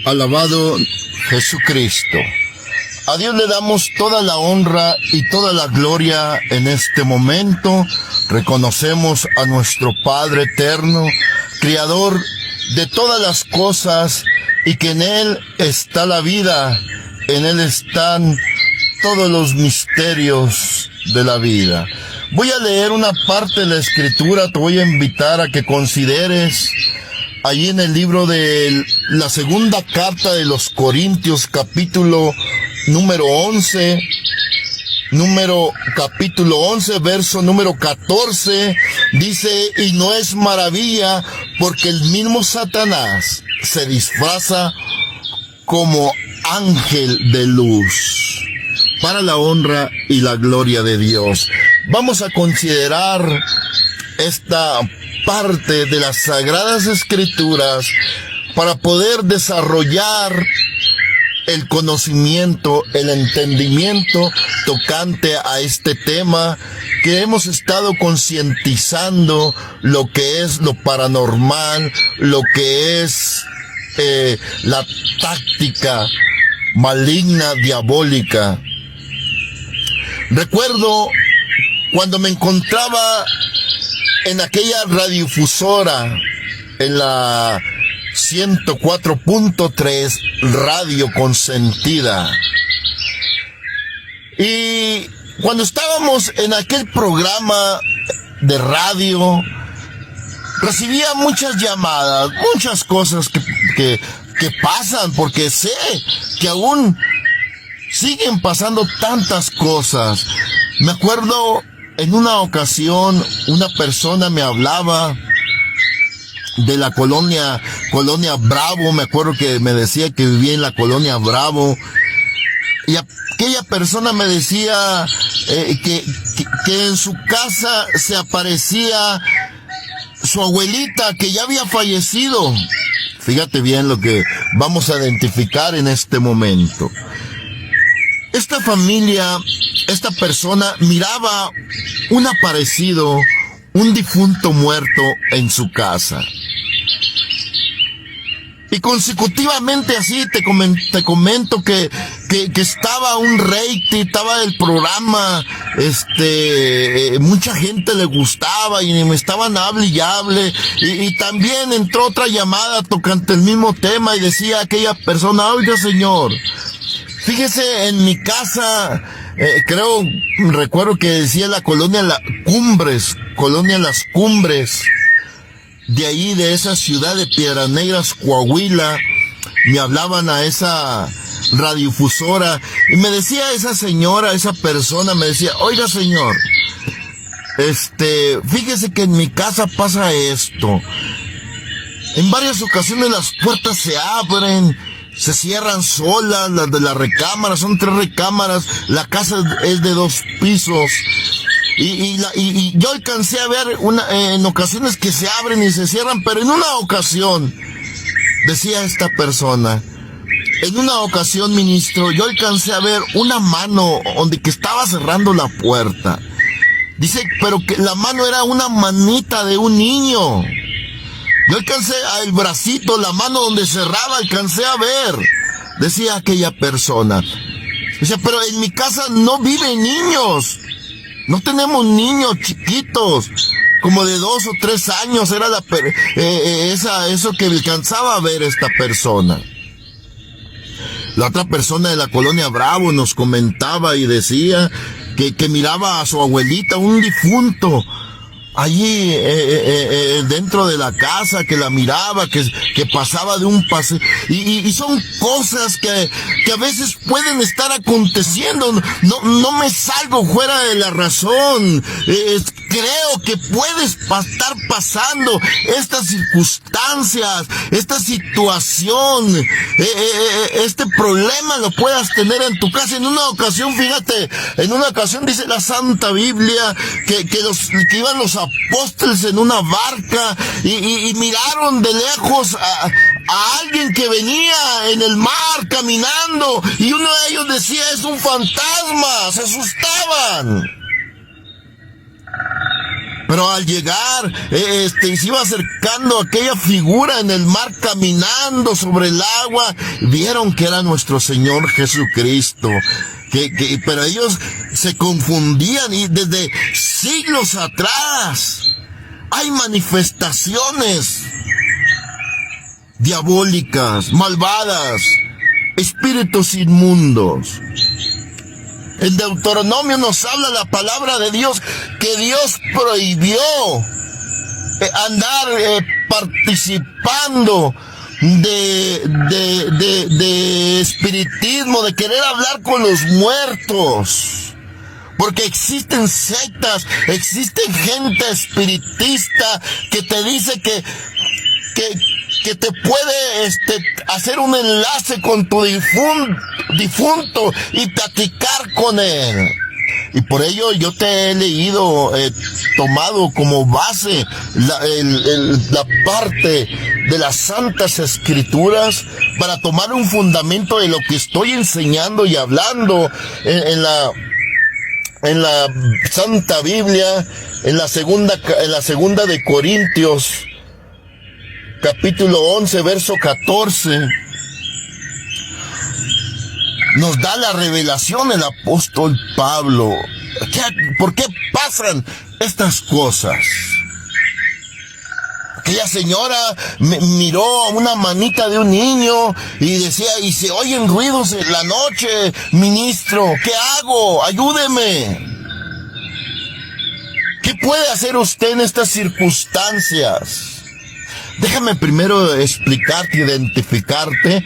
Alabado Jesucristo. A Dios le damos toda la honra y toda la gloria en este momento. Reconocemos a nuestro Padre eterno, Creador de todas las cosas, y que en Él está la vida, en Él están todos los misterios de la vida. Voy a leer una parte de la Escritura, te voy a invitar a que consideres allí en el libro de la segunda carta de los Corintios, capítulo número 11, capítulo 11, verso número 14, dice: y no es maravilla, porque el mismo Satanás se disfraza como ángel de luz, para la honra y la gloria de Dios. Vamos a considerar esta parte de las Sagradas Escrituras para poder desarrollar el conocimiento, el entendimiento tocante a este tema que hemos estado concientizando, lo que es lo paranormal, lo que es la táctica maligna, diabólica. Recuerdo cuando me encontraba en aquella radiodifusora, en la 104.3 Radio Consentida. Y cuando estábamos en aquel programa de radio, recibía muchas llamadas, muchas cosas que pasan, porque sé que aún siguen pasando tantas cosas. Me acuerdo en una ocasión, una persona me hablaba de la colonia Bravo. Me acuerdo que me decía que vivía en la colonia Bravo, y aquella persona me decía que en su casa se aparecía su abuelita, que ya había fallecido. Fíjate bien lo que vamos a identificar en este momento. Esta familia, esta persona miraba un aparecido, un difunto muerto en su casa. Y consecutivamente así te comento que estaba un rating, estaba el programa, mucha gente le gustaba y me estaban hable y hable, y también entró otra llamada tocante el mismo tema y decía aquella persona: oiga, señor, fíjese, en mi casa, recuerdo que decía la colonia Las Cumbres, de ahí, de esa ciudad de Piedras Negras, Coahuila. Me hablaban a esa radiodifusora y me decía esa señora, esa persona, me decía: oiga, señor, fíjese que en mi casa pasa esto. En varias ocasiones las puertas se abren, se cierran solas, las de la recámara, son 3 recámaras, la casa es de 2 pisos. Y yo alcancé a ver en ocasiones que se abren y se cierran, pero en una ocasión, decía esta persona, en una ocasión, ministro, yo alcancé a ver una mano donde que estaba cerrando la puerta. Dice, pero que la mano era una manita de un niño. Yo alcancé el bracito, la mano donde cerraba, alcancé a ver, decía aquella persona. Dice, pero en mi casa no viven niños. No tenemos niños chiquitos, como de 2 o 3 años, era eso que alcanzaba a ver esta persona. La otra persona de la colonia Bravo nos comentaba y decía que miraba a su abuelita, un difunto, allí dentro de la casa, que la miraba, que pasaba de un paseo, y son cosas que a veces pueden estar aconteciendo. No me salgo fuera de la razón. Creo que puedes estar pasando estas circunstancias, esta situación, este problema lo puedas tener en tu casa. En una ocasión, fíjate, dice la Santa Biblia que iban los apóstoles en una barca y miraron de lejos a alguien que venía en el mar caminando, y uno de ellos decía: es un fantasma. Se asustaban. Pero al llegar, se iba acercando aquella figura en el mar caminando sobre el agua. Vieron que era nuestro Señor Jesucristo. Pero ellos se confundían y desde siglos atrás hay manifestaciones diabólicas, malvadas, espíritus inmundos. En Deuteronomio nos habla la palabra de Dios que Dios prohibió andar participando de espiritismo, de querer hablar con los muertos. Porque existen sectas, existen gente espiritista que te dice que te puede hacer un enlace con tu difunto y platicar con él. Y por ello yo te he leído, tomado como base la parte de las Santas Escrituras para tomar un fundamento de lo que estoy enseñando y hablando en la Santa Biblia, en la segunda de Corintios, capítulo 11, verso 14, nos da la revelación el apóstol Pablo. ¿Por qué pasan estas cosas? Aquella señora miró una manita de un niño y decía, y se oyen ruidos en la noche, ministro, ¿qué hago? Ayúdeme. ¿Qué puede hacer usted en estas circunstancias? Déjame primero explicarte, identificarte,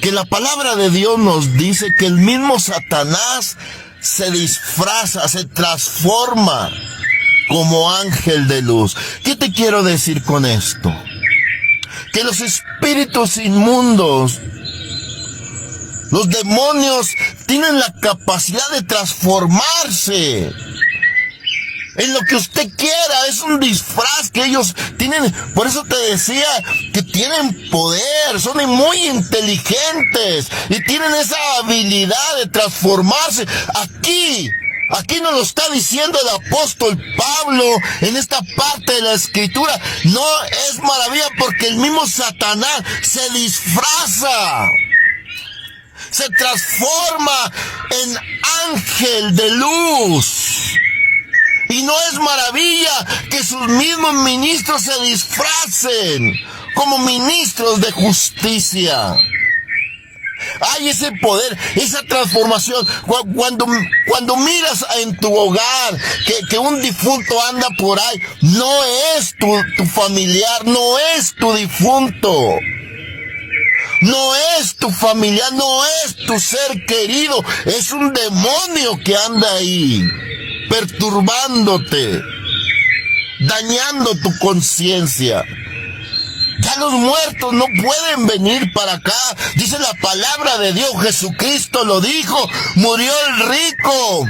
que la palabra de Dios nos dice que el mismo Satanás se disfraza, se transforma como ángel de luz. ¿Qué te quiero decir con esto? Que los espíritus inmundos, los demonios, tienen la capacidad de transformarse en lo que usted quiera. Es un disfraz que ellos tienen. Por eso te decía que tienen poder, son muy inteligentes y tienen esa habilidad de transformarse. Aquí nos lo está diciendo el apóstol Pablo en esta parte de la Escritura. No es maravilla porque el mismo Satanás se disfraza, se transforma en ángel de luz. Y no es maravilla que sus mismos ministros se disfracen como ministros de justicia. Hay ese poder, esa transformación. Cuando miras en tu hogar que un difunto anda por ahí, no es tu familiar, no es tu difunto. No es tu familiar, no es tu ser querido. Es un demonio que anda ahí, perturbándote, dañando tu conciencia. Ya los muertos no pueden venir para acá. Dice la palabra de Dios, Jesucristo lo dijo, murió el rico,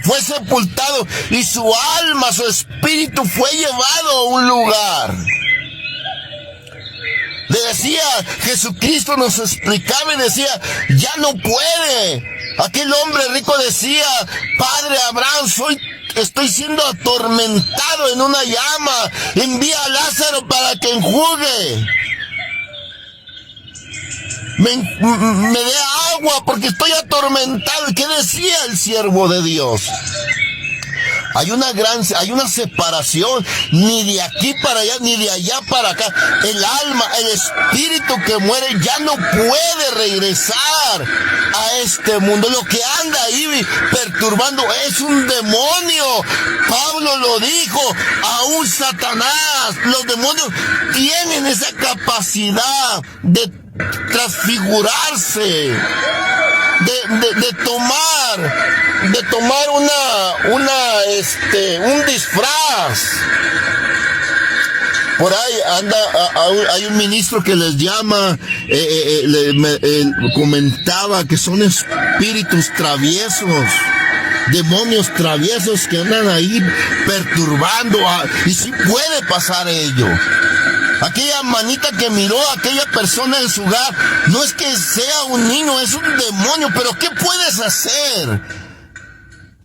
fue sepultado y su alma, su espíritu fue llevado a un lugar. Le decía, Jesucristo nos explicaba y decía, ya no puede. Aquel hombre rico decía, Padre Abraham, estoy siendo atormentado en una llama, envía a Lázaro para que enjugue. Me dé agua porque estoy atormentado. ¿Qué decía el siervo de Dios? Hay una separación, ni de aquí para allá, ni de allá para acá. El alma, el espíritu que muere ya no puede regresar a este mundo. Lo que anda ahí perturbando es un demonio. Pablo lo dijo, aún Satanás, los demonios tienen esa capacidad de transfigurarse, de tomar un disfraz. Por ahí hay un ministro que les llama, comentaba que son espíritus traviesos, demonios traviesos que andan ahí perturbando, y sí puede pasar ello. Aquella manita que miró a aquella persona en su hogar, no es que sea un niño, es un demonio, pero ¿qué puedes hacer?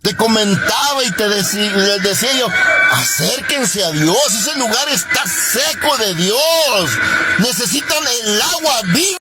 te comentaba y les decía yo, acérquense a Dios, ese lugar está seco de Dios. Necesitan el agua viva